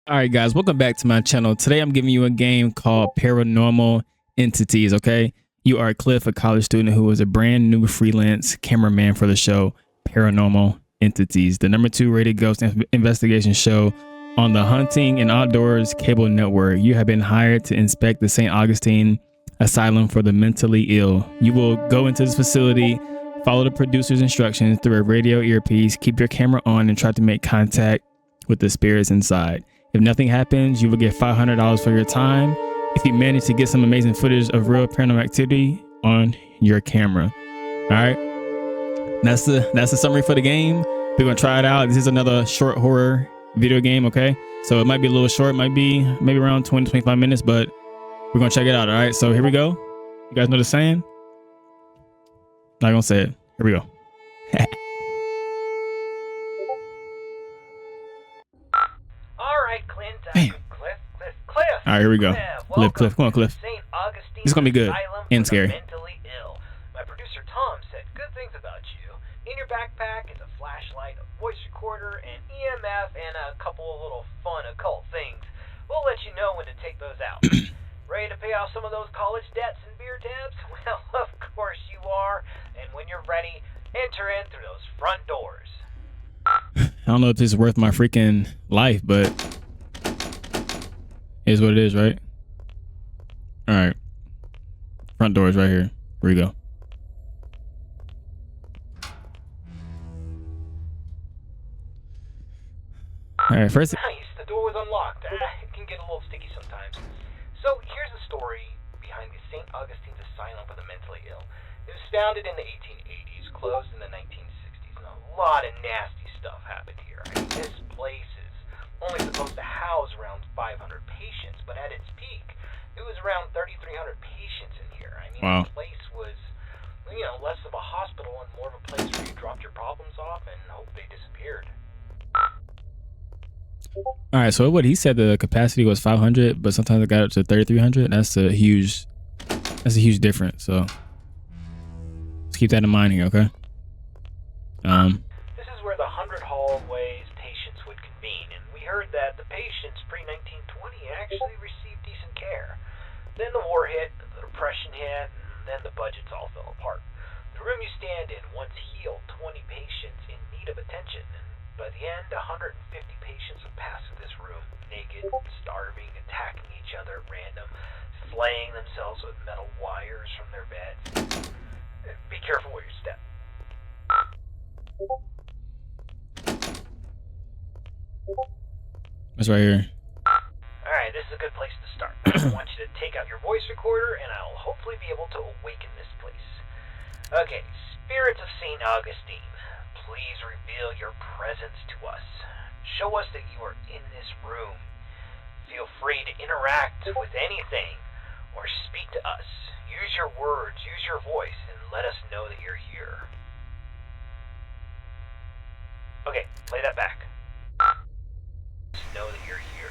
All right, guys, welcome back to my channel. Today, I'm giving you a game called Paranormal Entities, okay? You are Cliff, a college student who is a brand new freelance cameraman for the show Paranormal Entities, the #2 rated ghost investigation show on the Hunting and Outdoors cable network. You have been hired to inspect the St. Augustine Asylum for the mentally ill. You will go into this facility, follow the producer's instructions through a radio earpiece, keep your camera on, and try to make contact with the spirits inside. If nothing happens, you will get $500 for your time if you manage to get some amazing footage of real paranormal activity on your camera. All right, that's the summary for the game. We're gonna try it out. This is another short horror video game, okay? So it might be a little short, might be maybe around 20-25 minutes, but we're gonna check it out. All right, so here we go. You guys know the saying? Not gonna say it. Here we go. Damn. Cliff. All right, here we go. Cliff. Come on, Cliff. This is gonna be good and scary. My producer Tom said good things about you. In your backpack is a flashlight, a voice recorder, an EMF, and a couple of little fun occult things. We'll let you know when to take those out. Ready to pay off some of those college debts and beer tabs? Well, of course you are. And when you're ready, enter in through those front doors. I don't know if this is worth my freaking life, but is what it is, right? All right, front door is right here. Here we go. All right, first. Nice, the door was unlocked. It can get a little sticky sometimes. So here's the story behind the St. Augustine Asylum for the mentally ill. It was founded in the 1880s, closed in the 1960s, and a lot of nasty stuff happened here. I mean, this place is only supposed to house around 500 patients, but at its peak, it was around 3,300 patients in here. I mean, wow. The place was, you know, less of a hospital and more of a place where you dropped your problems off and hope they disappeared. All right, so what he said the capacity was 500, but sometimes it got up to 3,300. That's a huge difference. So let's keep that in mind here, okay? This is where the 100 hallways patients would convene, and we heard that the patients pre-1920 actually received decent care. Then the war hit, the depression hit, and then the budgets all fell apart. The room you stand in once healed 20 patients in need of attention, and by the end, 150 patients would pass through this room, naked, starving, attacking each other at random, flaying themselves with metal wires from their beds. Be careful where you step. That's right here. Alright, this is a good place to start. I want you to take out your voice recorder, and I'll hopefully be able to awaken this place. Okay, spirits of St. Augustine, please reveal your presence to us. Show us that you are in this room. Feel free to interact with anything or speak to us. Use your words, use your voice, and let us know that you're here. Okay, play that back. Know that you're here.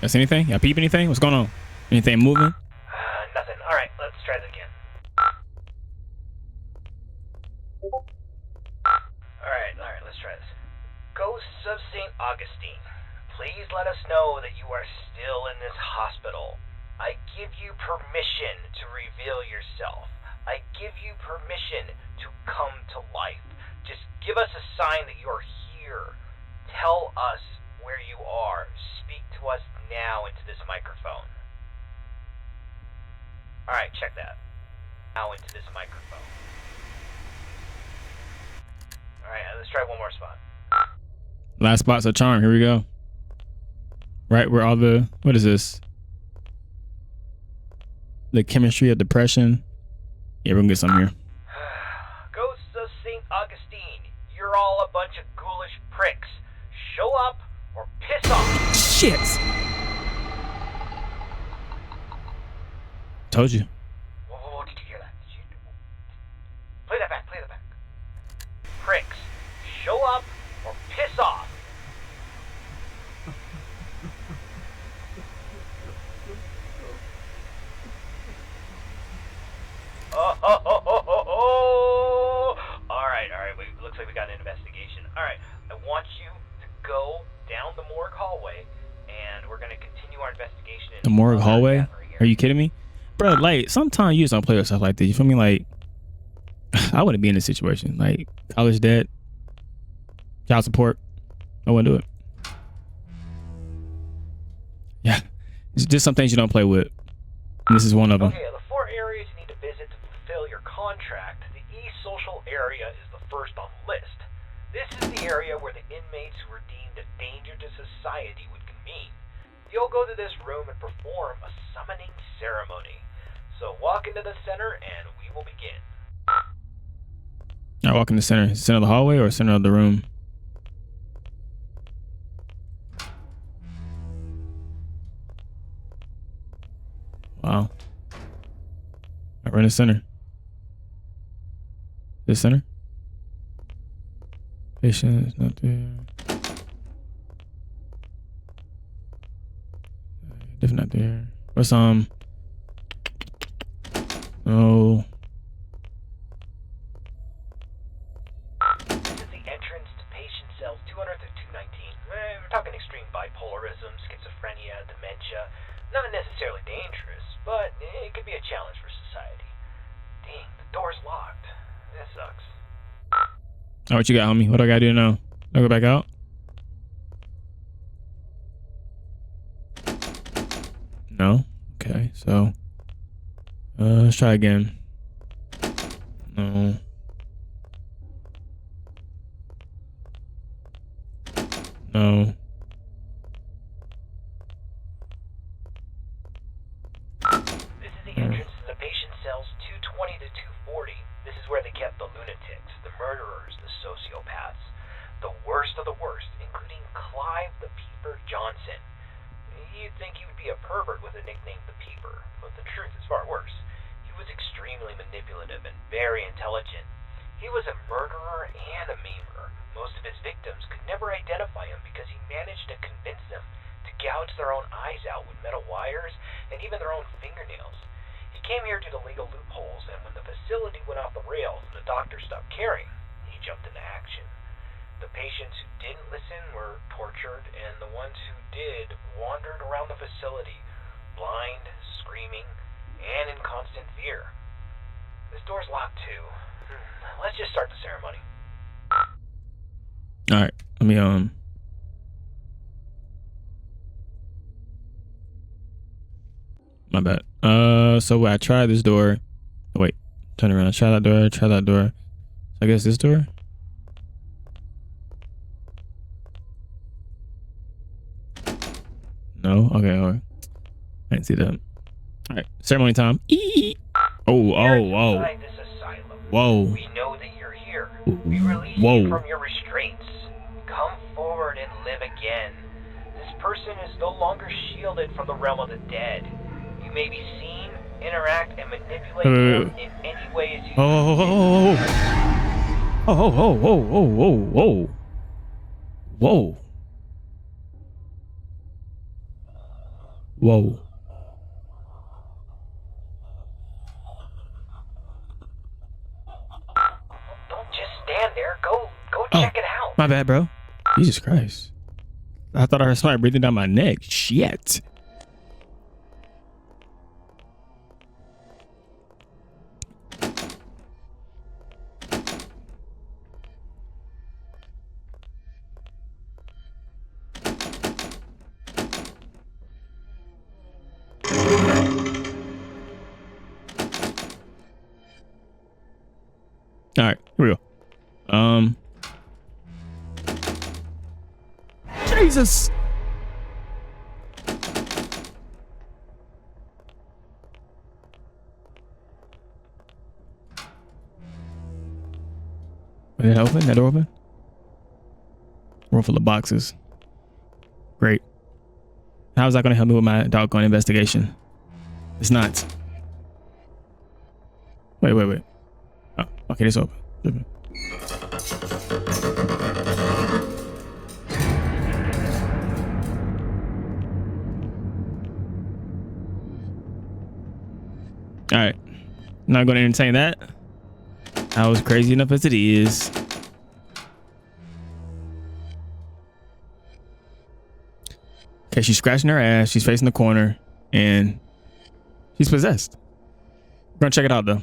That's anything? Y'all peep anything? What's going on? Anything moving? Nothing. Alright, let's try that again. Alright, let's try this. Ghosts of St. Augustine, please let us know that you are still in this hospital. I give you permission to reveal yourself. I give you permission to come to life. Just give us a sign that you're here. Tell us where you are. Speak to us now into this microphone. Alright, check that. Now into this microphone. Alright, let's try one more spot. Last spot's a charm. Here we go. Right where all the, what is this? The chemistry of depression. Yeah, we're gonna get some here. Ghosts of St. Augustine, you're all a bunch of ghoulish pricks. Show up or piss off. Shit. Told you. Whoa, did you hear that? Play that back. Pricks, show up or piss off. Alright, looks like we got an investigation. Alright, I want you to The morgue Other hallway? gathering Are you area. kidding me? Bro, like, sometimes you just don't play with stuff like this. You feel me? Like, I wouldn't be in this situation. Like, college debt, child support. I wouldn't do it. Yeah. It's just some things you don't play with. And this is one of them. Okay, the 4 areas you need to visit to fulfill your contract. The East Social area is the first on the list. This is the area where the inmates who were deemed a danger to society would convene. You'll go to this room and perform a summoning ceremony. So walk into the center and we will begin. I walk in the center. Center of the hallway or center of the room? Wow. We're in the center. This center? Patient is not there. Different not there. What's Oh. This is the entrance to patient cells 200 through 219. We're talking extreme bipolarism, schizophrenia, dementia. Not necessarily dangerous, but it could be a challenge for society. Dang, the door's locked. That sucks. Oh, what you got, homie? What do I gotta do now? Do I go back out? No? Okay, so let's try again. No. No. This is the entrance to the patient cells 220 to 240. This is where they kept the lunatics, the murderers, the sociopaths, the worst of the worst, including Clive the Peeper Johnson. You'd think he would be a pervert with a nickname the Peeper, but the truth is far worse. He was extremely manipulative and very intelligent. He was a murderer and a maimer. Most of his victims could never identify him because he managed to convince them to gouge their own eyes out with metal wires and even their own fingernails. He came here due to legal loopholes, and when the facility went off the rails and the doctors stopped caring, he jumped into action. The patients who didn't listen were tortured, and the ones who did wandered around the facility, blind, screaming, and in constant fear. This door's locked too. Let's just start the ceremony. All right. Let me my bad. So I tried this door. Wait, turn around. Try that door. Try that door. I guess this door. No. Okay. All right. I didn't see that. All right. Ceremony time. Oh. Inside this asylum. Whoa. We know that you're here. We release Whoa. you from your restraints. Come forward and live again. This person is no longer shielded from the realm of the dead. You may be seen, interact, and manipulate him in any way as you Oh. Whoa. Don't just stand there. Go check it out. My bad, bro. Jesus Christ. I thought I heard somebody breathing down my neck. Shit. All right, here we go. Jesus. Did it open? That door open? Room full of boxes. Great. How is that going to help me with my doggone investigation? It's not. Wait. Oh, okay, it's open. All right, not going to entertain that. I was crazy enough as it is. Okay, she's scratching her ass. She's facing the corner. and she's possessed. We're gonna check it out though.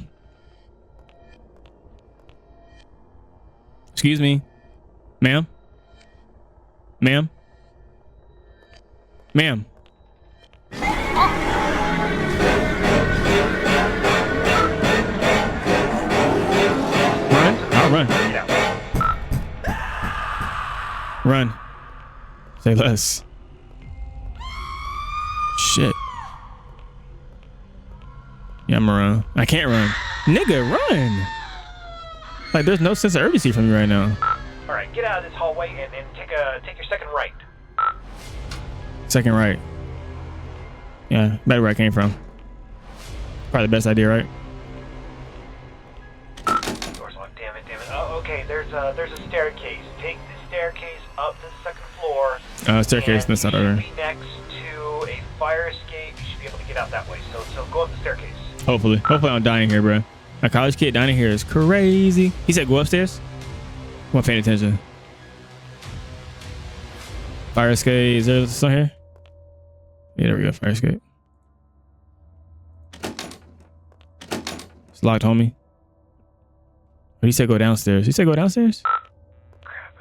Excuse me, ma'am. Ma'am. Ma'am. Run. I'll run. Run. Say less. Shit. Yeah, I'm gonna run. I can't run. Nigga, run. Like, there's no sense of urgency from me right now. All right, get out of this hallway and take your second right. Second right. Yeah, better where I came from. Probably the best idea, right? Door's locked. Damn it. Oh, okay. There's a staircase. Take the staircase up to the second floor. Staircase. That's not over. Be next to a fire escape. You should be able to get out that way. So go up the staircase. Hopefully I'm dying here, bro. A college kid dying here is crazy. He said go upstairs. I'm not paying attention. Fire escape. Is there something here? Yeah, there we go. Fire escape. It's locked, homie. But he said go downstairs. He said go downstairs? Crap.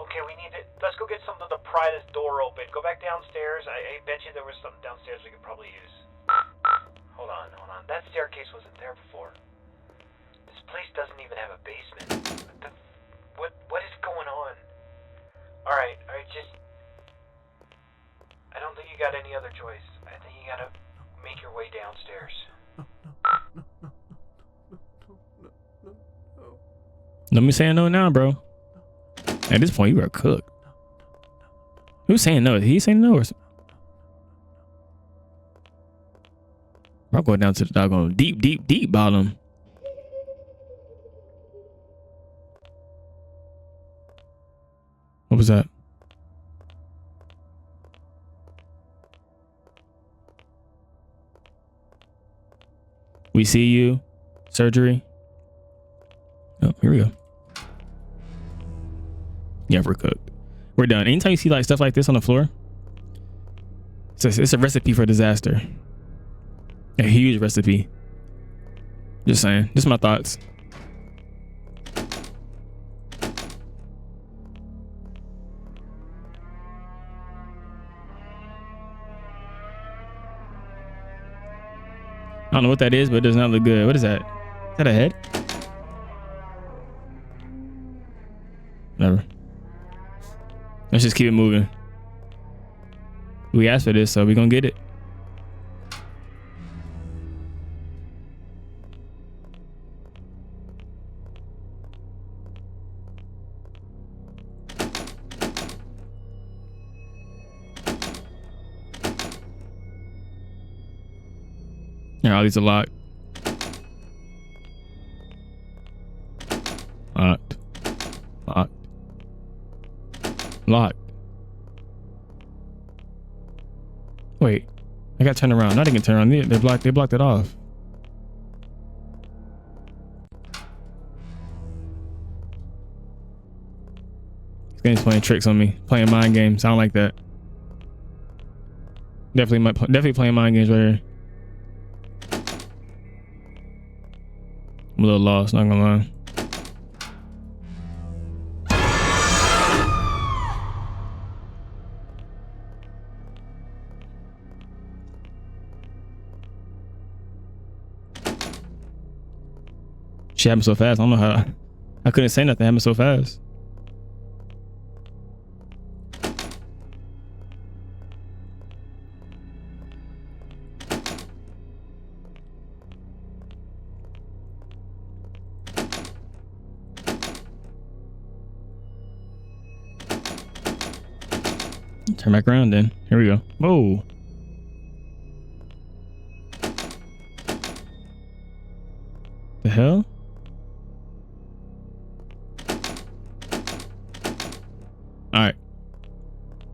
Okay, we need to... Let's go get something to pry this door open. Go back downstairs. I bet you there was something downstairs we could probably use. Hold on. That staircase wasn't there before. This place doesn't even have a basement. What is going on? Alright, just... I don't think you got any other choice. I think you gotta make your way downstairs. Let me say no now, bro. At this point, you are cooked. Who's saying no? Is he saying no or something? I'm going down to the doggone deep bottom. What was that? We see you. Surgery. Oh, here we go. Yeah, we're cooked. We're done. Anytime you see like stuff like this on the floor, it's a recipe for disaster. A huge recipe. Just saying. Just my thoughts. I don't know what that is, but it does not look good. What is that? Is that a head? Whatever. Let's just keep it moving. We asked for this, so we're gonna get it. Yeah, all these are locked. Locked. Locked. Locked. Wait, I gotta turn around. Not even turn around. They blocked it off. This game's playing tricks on me. Playing mind games. I don't like that. Definitely playing mind games right here. I'm a little lost, not gonna lie. Shit happened so fast. I don't know how. I couldn't say nothing. It happened so fast. Turn back around then. Here we go. Whoa. The hell? All right.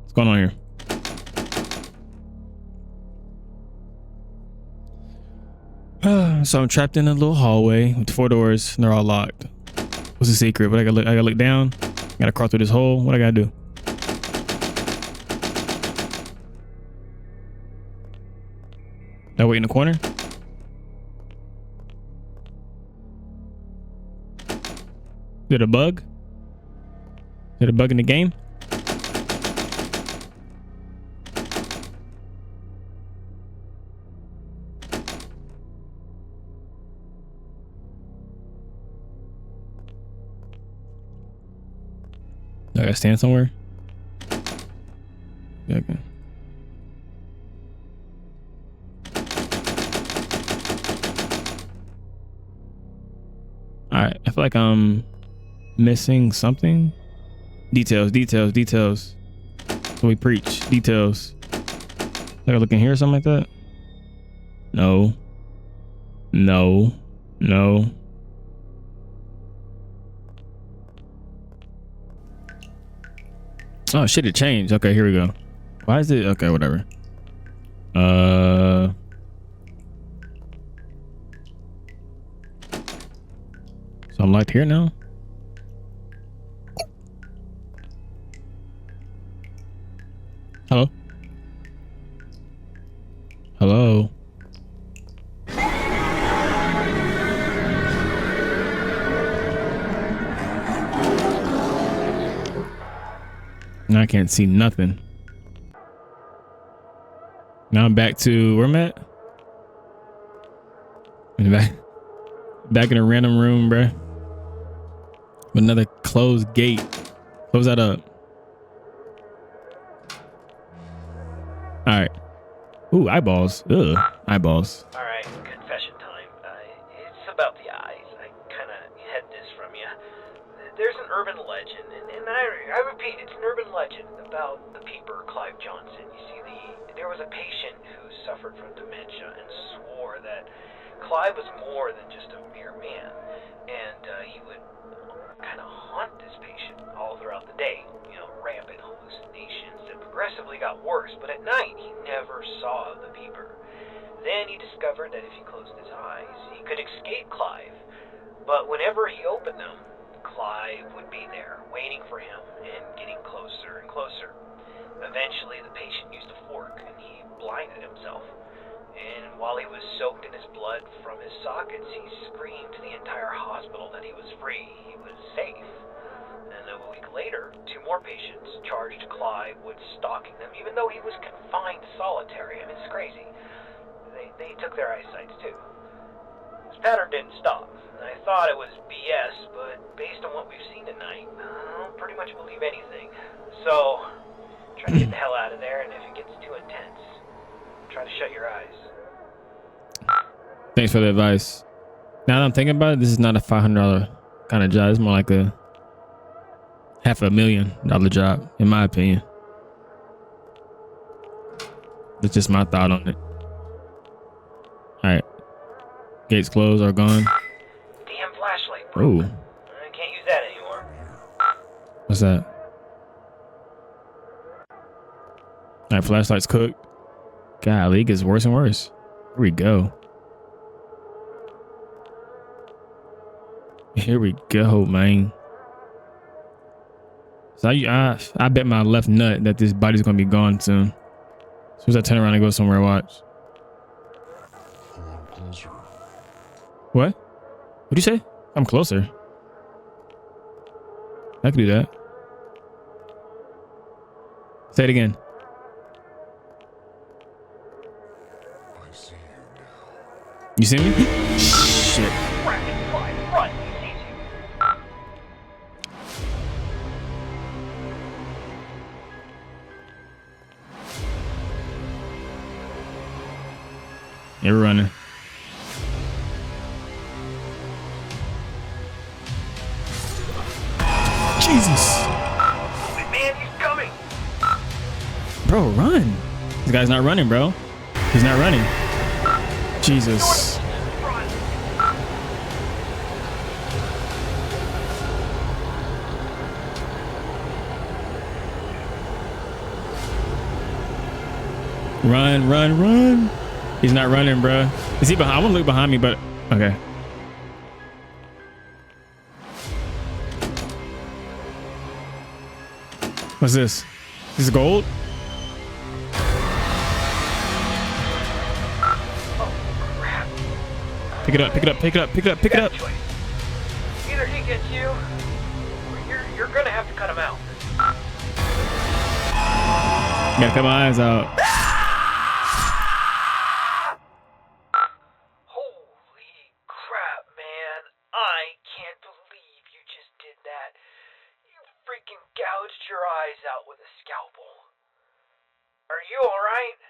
What's going on here? So I'm trapped in a little hallway with 4 doors and they're all locked. What's the secret? What I gotta look down? I gotta crawl through this hole. What I gotta do? That wait in the corner. Is it a bug? Is it a bug in the game? I gotta stand somewhere. Yeah, okay. All right, I feel like I'm missing something. Details, details, details. So we preach details. Like I look in here or something like that. No. No. No. Oh shit, it changed. Okay, here we go. Why is it okay, whatever. So I'm locked here now. Hello? Hello? Now I can't see nothing. Now I'm back to where I'm at. Back in a random room, bruh. With another closed gate. Close that up. All right. Ooh, eyeballs. Ugh, eyeballs. All right, confession time. It's about the eyes. I kind of had this from you. There's an urban legend, and I repeat, it's an urban legend about the peeper, Clive Johnson. You see, there was a patient who suffered from dementia and swore that Clive was more than just a mere man, and he would kind of haunt this patient all throughout the day. You know, rampant hallucinations that progressively got worse, but at night he never saw the peeper. Then he discovered that if he closed his eyes, he could escape Clive, but whenever he opened them, Clive would be there, waiting for him and getting closer and closer. Eventually, the patient used a fork and he blinded himself. And while he was soaked in his blood from his sockets, he screamed to the entire hospital that he was free, he was safe. And a week later, 2 more patients charged Clive with stalking them, even though he was confined to solitary. I mean, it's crazy. They took their eyesights too. This pattern didn't stop. I thought it was BS, but based on what we've seen tonight, I'll pretty much believe anything. So, try to get the hell out of there, and if it gets too intense, try to shut your eyes. Thanks for the advice. Now that I'm thinking about it, this is not a $500 kind of job. It's more like a $500,000 job, in my opinion. That's just my thought on it. All right. Gates closed or gone. Damn flashlight broke. Ooh. I can't use that anymore. What's that? All right, flashlight's cooked. Golly, it gets worse and worse. Here we go. Here we go, man. So I bet my left nut that this body's gonna be gone soon. As soon as I turn around and go somewhere, watch. What? What'd you say? I'm closer. I can do that. Say it again. I see you now. You see me? Shit. Run, he sees you. Yeah, we're running. Jesus. Man, he's coming. Bro, run. This guy's not running, bro. He's not running. Jesus. Run, run, run. He's not running, bro. Is he behind? I want to look behind me, but okay. What's this? This is gold? Pick it up, pick it up, pick it up, pick it up, pick it up. Choice. Either he gets you, or you're gonna have to cut him out. Gotta cut my eyes out. Holy crap, man. I can't believe you just did that. You freaking gouged your eyes out with a scalpel. Are you alright?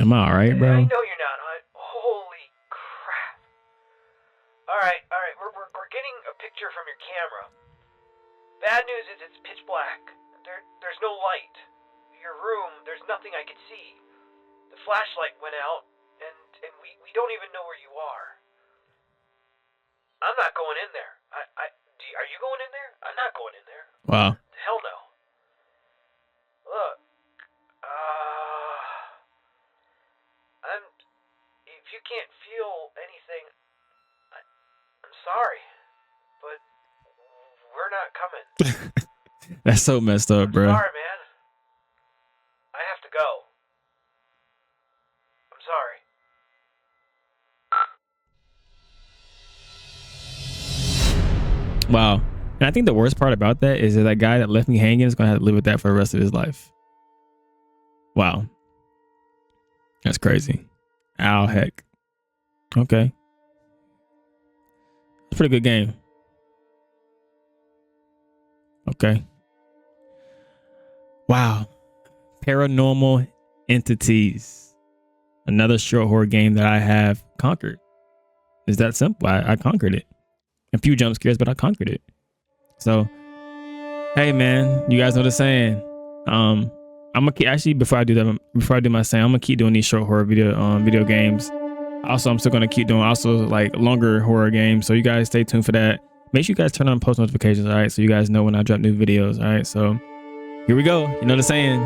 Am I alright, I bro? know you're not. Holy crap. Alright. We're getting a picture from your camera. Bad news is it's pitch black. There's no light. Your room, there's nothing I could see. The flashlight went out, and we don't even know where you are. I'm not going in there. Are you going in there? I'm not going in there. Wow. Hell no. Look, if you can't feel anything, I'm sorry, but we're not coming. That's so messed up, bro. Sorry, man. I have to go. I'm sorry. Wow. And I think the worst part about that is that guy that left me hanging is going to have to live with that for the rest of his life. Wow. That's crazy. Ow, heck. Okay. It's a pretty good game. Okay. Wow. Paranormal Entities. Another short horror game that I have conquered. It's that simple. I conquered it. A few jump scares, but I conquered it. So, hey man, you guys know the saying. I'm gonna keep, actually before I do my saying, I'm gonna keep doing these short horror video games. Also, I'm still gonna keep doing like longer horror games. So you guys stay tuned for that. Make sure you guys turn on post notifications, all right? So you guys know when I drop new videos, all right? So here we go. You know the saying.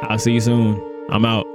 I'll see you soon. I'm out.